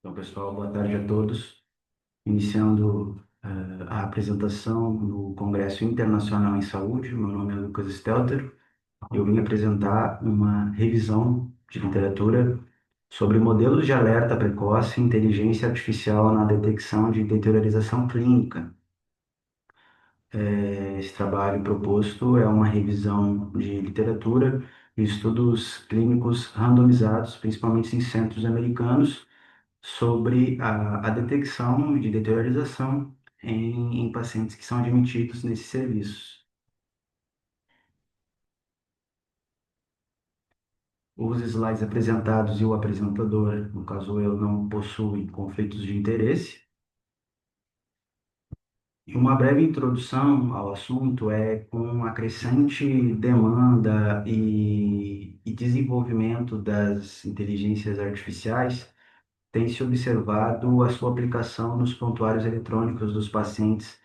Então, pessoal, boa tarde a todos. Iniciando a apresentação no Congresso Internacional em Saúde, meu nome é Lucas Stelter. Eu vim apresentar uma revisão de literatura sobre modelos de alerta precoce e inteligência artificial na detecção de deteriorização clínica. Esse trabalho proposto é uma revisão de literatura e estudos clínicos randomizados, principalmente em centros americanos, sobre a detecção de deteriorização em pacientes que são admitidos nesses serviços. Os slides apresentados e o apresentador, no caso eu, não possuem conflitos de interesse. E uma breve introdução ao assunto é com a crescente demanda e desenvolvimento das inteligências artificiais, tem se observado a sua aplicação nos prontuários eletrônicos dos pacientes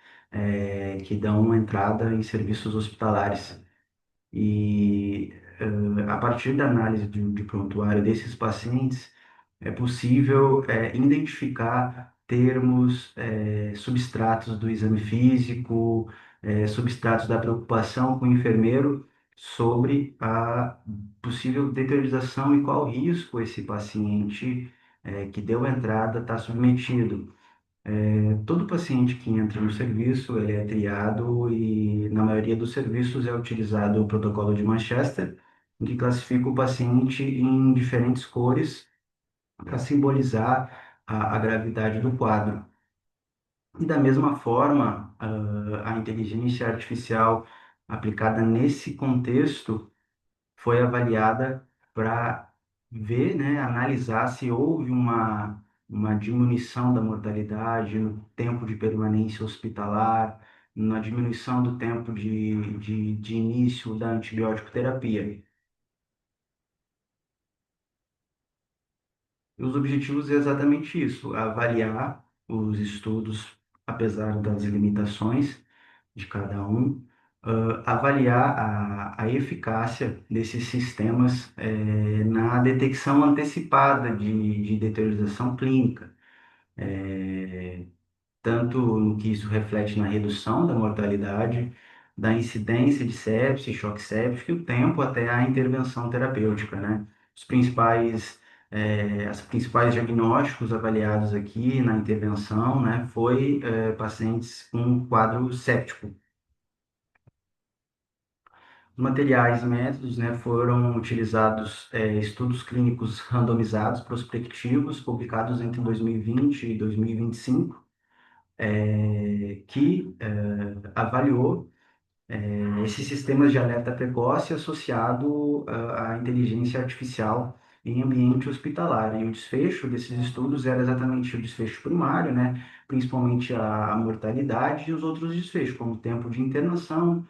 que dão entrada em serviços hospitalares. E a partir da análise de prontuário desses pacientes, é possível identificar termos, substratos do exame físico, substratos da preocupação com o enfermeiro sobre a possível deteriorização e qual risco esse paciente que deu entrada está submetido. Todo paciente que entra no serviço, ele é triado e na maioria dos serviços é utilizado o protocolo de Manchester, em que classifica o paciente em diferentes cores para simbolizar a gravidade do quadro. E da mesma forma, a inteligência artificial aplicada nesse contexto foi avaliada para ver, né, analisar se houve uma diminuição da mortalidade no tempo de permanência hospitalar, na diminuição do tempo de início da antibiótico terapia. E os objetivos é exatamente isso, avaliar os estudos, apesar das limitações de cada um, avaliar a eficácia desses sistemas na detecção antecipada de deteriorização clínica, tanto no que isso reflete na redução da mortalidade, da incidência de sepse, choque séptico e o tempo até a intervenção terapêutica, né? Os principais diagnósticos avaliados aqui na intervenção, né, foi pacientes com quadro séptico. Os materiais e métodos, né, foram utilizados estudos clínicos randomizados prospectivos publicados entre 2020 e 2025, que avaliou esses sistemas de alerta precoce associado à inteligência artificial em ambiente hospitalar. E o desfecho desses estudos era exatamente o desfecho primário, né, principalmente a mortalidade e os outros desfechos, como o tempo de internação,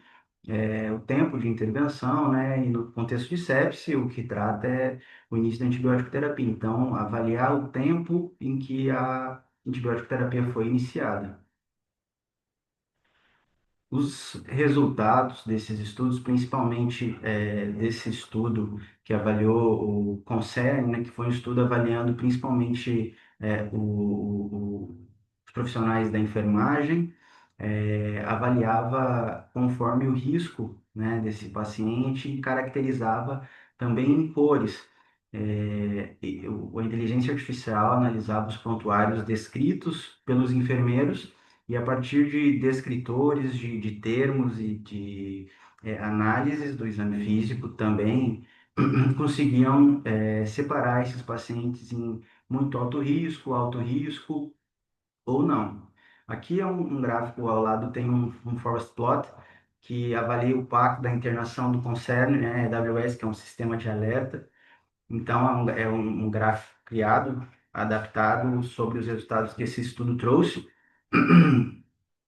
o tempo de intervenção, né? E no contexto de sepse, o que trata é o início da antibiótico terapia. Então, avaliar o tempo em que a antibiótico terapia foi iniciada. Os resultados desses estudos, principalmente desse estudo que avaliou o CONCERN, né, que foi um estudo avaliando principalmente os profissionais da enfermagem, avaliava conforme o risco, né, desse paciente e caracterizava também em cores. A inteligência artificial analisava os prontuários descritos pelos enfermeiros e a partir de descritores, de termos e de análises do exame físico também conseguiam separar esses pacientes em muito alto risco ou não. Aqui é um gráfico ao lado, tem um forest plot que avalia o impacto da internação do concerne, né, AWS, que é um sistema de alerta. Então, é um gráfico criado, adaptado sobre os resultados que esse estudo trouxe.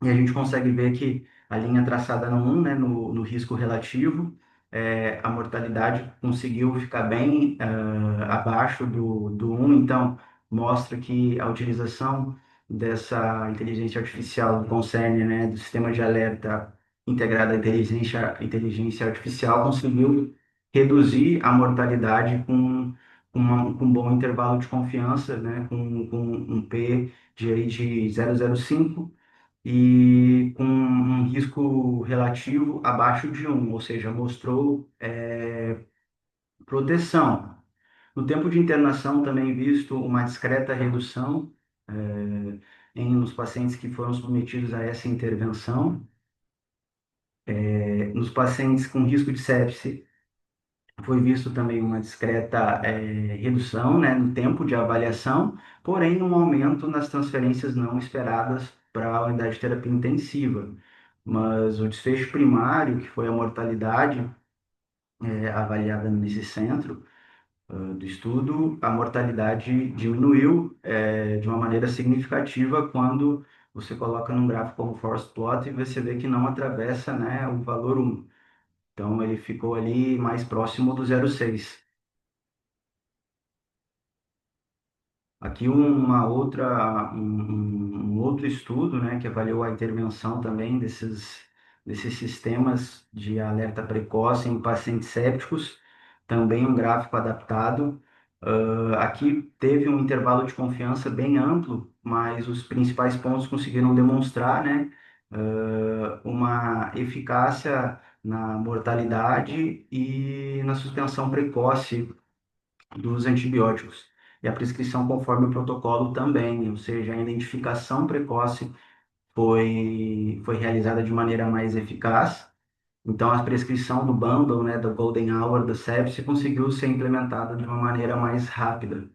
E a gente consegue ver que a linha traçada no 1, né, no risco relativo, a mortalidade conseguiu ficar bem abaixo do 1, então mostra que a utilização dessa inteligência artificial do concerne, né, do sistema de alerta integrado à inteligência artificial conseguiu reduzir a mortalidade com com um bom intervalo de confiança, né, com um P de 0,05 e com um risco relativo abaixo de 1, ou seja, mostrou proteção. No tempo de internação, também visto uma discreta redução nos pacientes que foram submetidos a essa intervenção. Nos pacientes com risco de sepse, foi visto também uma discreta redução, né, no tempo de avaliação, porém um aumento nas transferências não esperadas para a unidade de terapia intensiva. Mas o desfecho primário, que foi a mortalidade avaliada nesse centro do estudo, a mortalidade diminuiu de uma maneira significativa quando você coloca num gráfico como forest plot e você vê que não atravessa, né, o valor 1. Então ele ficou ali mais próximo do 0,6. Aqui um outro estudo, né, que avaliou a intervenção também desses sistemas de alerta precoce em pacientes sépticos, também um gráfico adaptado. Aqui teve um intervalo de confiança bem amplo, mas os principais pontos conseguiram demonstrar, né, uma eficácia na mortalidade e na suspensão precoce dos antibióticos. E a prescrição conforme o protocolo também, ou seja, a identificação precoce foi realizada de maneira mais eficaz. Então, a prescrição do bundle, né, do Golden Hour, do sepsis, conseguiu ser implementada de uma maneira mais rápida.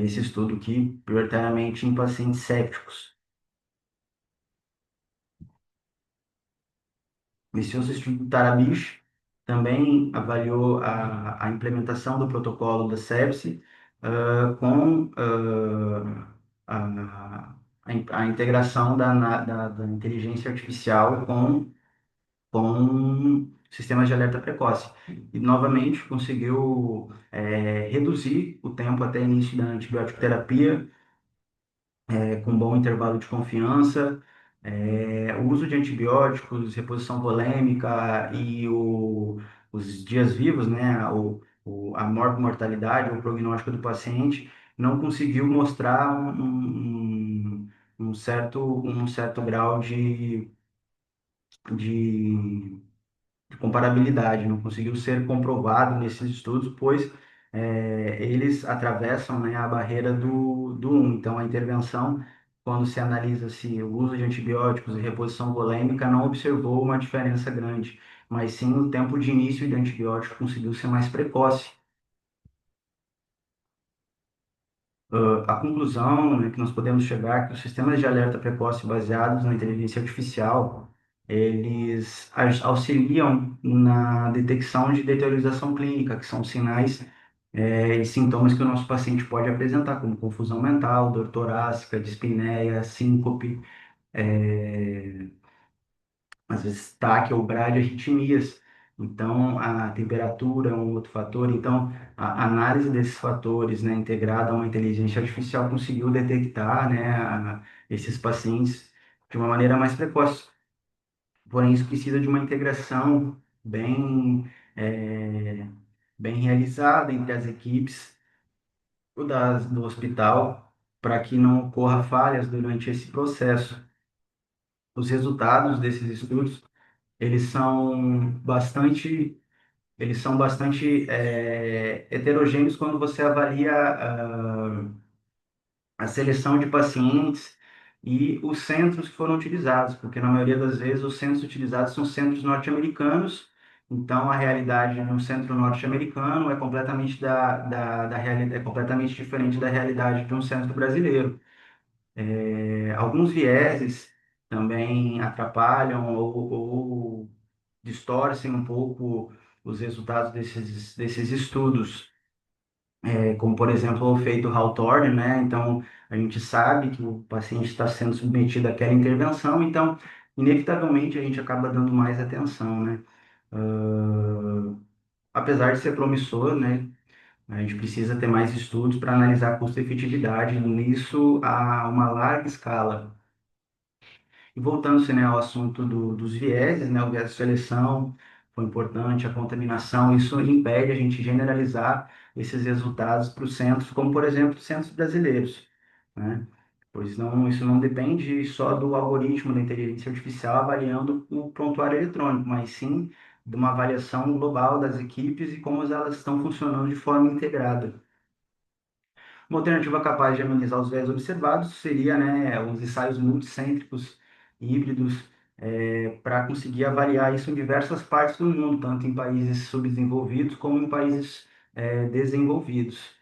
Esse estudo aqui, prioritariamente em pacientes sépticos. Esse outro estudo do Tarabicho também avaliou a implementação do protocolo da sepse com a integração da inteligência artificial com sistemas de alerta precoce. E, novamente, conseguiu reduzir o tempo até início da antibiótico terapia com bom intervalo de confiança, o uso de antibióticos, reposição volêmica e os dias vivos, né, a mortalidade, o prognóstico do paciente, não conseguiu mostrar um certo grau de de comparabilidade, não conseguiu ser comprovado nesses estudos, pois eles atravessam, né, a barreira do 1. Então, a intervenção, quando se analisa se o uso de antibióticos e reposição volêmica, não observou uma diferença grande, mas sim o tempo de início de antibiótico conseguiu ser mais precoce. A conclusão, né, que nós podemos chegar é que os sistemas de alerta precoce baseados na inteligência artificial, eles auxiliam na detecção de deteriorização clínica, que são sinais e sintomas que o nosso paciente pode apresentar, como confusão mental, dor torácica, dispneia, síncope, eh, às vezes TAC ou bradiarritmias. Então, a temperatura é um outro fator. Então, a análise desses fatores, né, integrada a uma inteligência artificial, conseguiu detectar, né, esses pacientes de uma maneira mais precoce. Porém, isso precisa de uma integração eh, bem realizada entre as equipes do hospital, para que não ocorra falhas durante esse processo. Os resultados desses estudos eles são bastante, eles são bastante heterogêneos quando você avalia a seleção de pacientes e os centros que foram utilizados, porque na maioria das vezes os centros utilizados são centros norte-americanos, então a realidade de um centro norte-americano é completamente da realidade, é completamente diferente da realidade de um centro brasileiro. Alguns vieses também atrapalham ou distorcem um pouco os resultados desses estudos, como por exemplo o efeito Hawthorne, né? Então a gente sabe que o paciente está sendo submetido àquela intervenção, então inevitavelmente a gente acaba dando mais atenção, né? Apesar de ser promissor, né? A gente precisa ter mais estudos para analisar a custo-efetividade nisso a uma larga escala. E voltando-se, né, ao assunto dos vieses, né, o viés de seleção foi importante, a contaminação, isso impede a gente generalizar esses resultados para os centros, como por exemplo os centros brasileiros, né? Pois não, isso não depende só do algoritmo da inteligência artificial avaliando o prontuário eletrônico, mas sim de uma avaliação global das equipes e como elas estão funcionando de forma integrada. Uma alternativa capaz de amenizar os viés observados seria, né, os ensaios multicêntricos híbridos, para conseguir avaliar isso em diversas partes do mundo, tanto em países subdesenvolvidos como em países, desenvolvidos.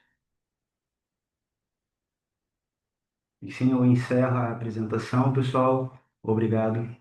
E sim, eu encerro a apresentação, pessoal. Obrigado.